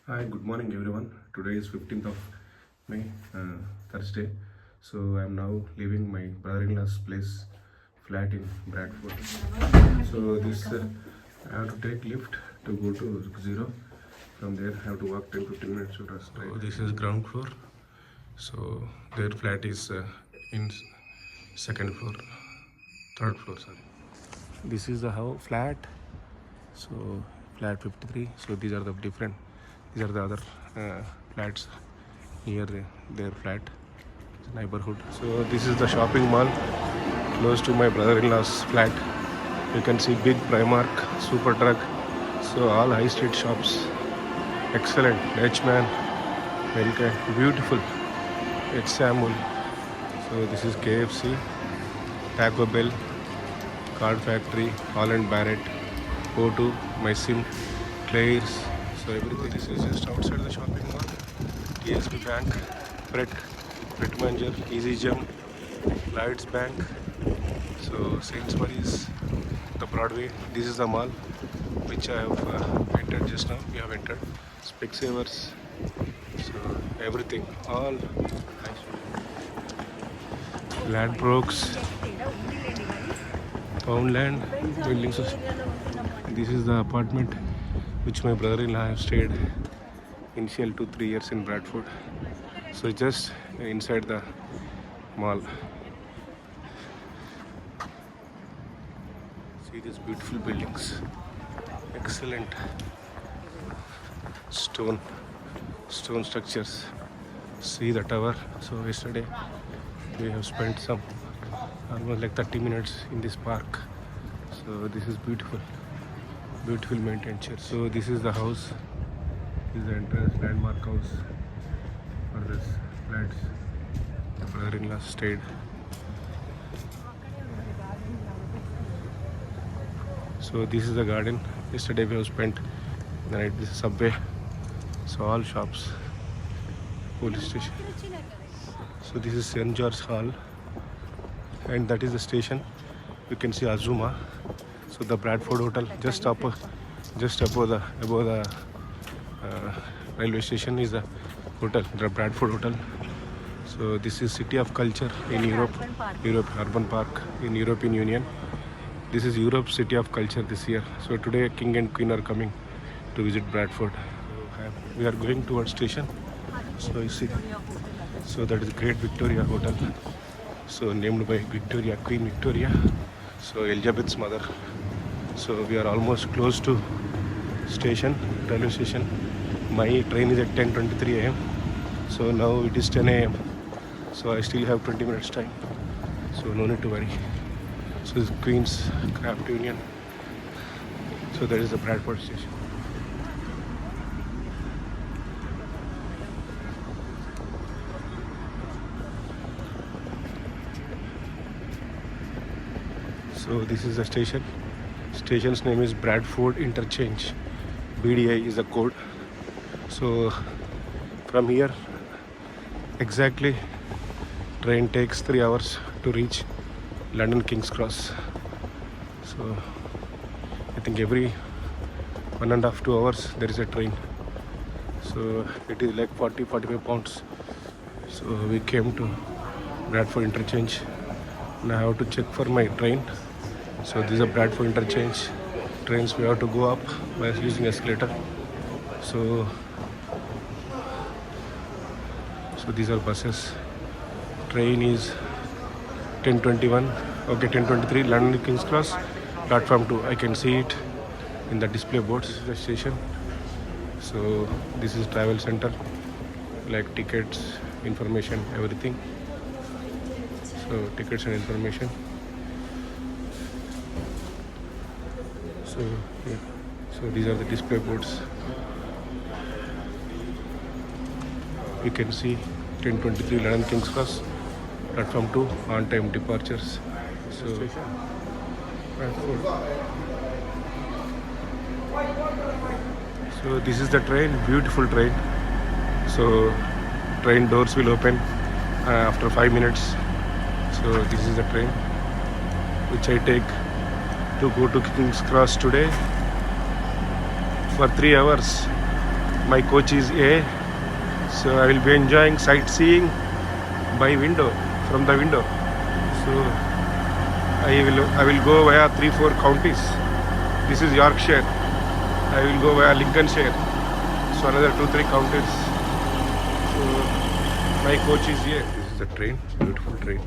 Hi, good morning everyone. Today is 15th of May, Thursday. So I am now leaving my brother-in-law's place, flat in Bradford. So I have to take lift to go to Zero. From there, I have to walk 10-15 minutes to rest. So this is ground floor. So their flat is in second floor, third floor. Sorry. This is the how flat. So flat 53. So these are the different. These are the other flats near their flat neighborhood. So this is the shopping mall close to my brother-in-law's flat. You can see big Primark, Super Truck. So all high street shops. Excellent. Dutchman, Melka, beautiful. It's Samuel. So this is KFC, Taco Bell, Card Factory, Holland Barrett, O2, My Sim, Claire's. So everything. This is just outside the shopping mall. TSB Bank, Pret Manger, Easy Gem, Lights Bank. So Sainsbury's, the Broadway. This is the mall which I have entered just now. We have entered. Specsavers. So everything, all Ladbrokes, Poundland buildings. This is the apartment which my brother-in-law have stayed initial 2-3 years in Bradford. So just inside the mall. See these beautiful buildings. Excellent stone structures. See the tower. So yesterday we have spent some almost like 30 minutes in this park. So this is beautiful maintained church. So this is the house. This is the entrance, landmark house for this flats. The brother-in-law stayed. So this is the garden. Yesterday we have spent the night. This is subway. So all shops. Police station. So this is St. George Hall, and that is the station. You can see Azuma. So the Bradford Hotel just above the railway station is the hotel, the Bradford Hotel. So this is City of Culture in Europe, Urban Park in European Union. This is Europe's City of Culture this year. So today King and Queen are coming to visit Bradford. We are going towards station. So you see, so that is Great Victoria Hotel. So named by Victoria, Queen Victoria. So Elizabeth's mother. So we are almost close to station, railway station. My train is at 10:23 a.m. So now it is 10 a.m. So I still have 20 minutes time. So no need to worry. So this is Queen's Craft Union. So that is the Bradford station. So this is the station. Station's name is Bradford Interchange. BDI is the code. So from here exactly train takes 3 hours to reach London King's Cross. So I think every 1.5-2 hours there is a train. So it is like 40-45 pounds. So we came to Bradford Interchange. Now I have to check for my train. So this is a Bradford Interchange. Trains we have to go up by using escalator. So these are buses. Train is 10:21. Okay, 10:23. London King's Cross, platform 2. I can see it in the display boards. This is the station. So this is travel center, like tickets, information, everything. So tickets and information. So yeah. So these are the display boards. You can see 10:23 London King's Cross, platform 2, on-time departures. So this is the train, beautiful train. So train doors will open after 5 minutes. So this is the train which I take to go to King's Cross today for 3 hours. My coach is A, so I will be enjoying sightseeing by window, from the window. So I will go via 3-4 counties. This is Yorkshire. I will go via Lincolnshire. So another 2-3 counties. So my coach is here. This is the train, beautiful train.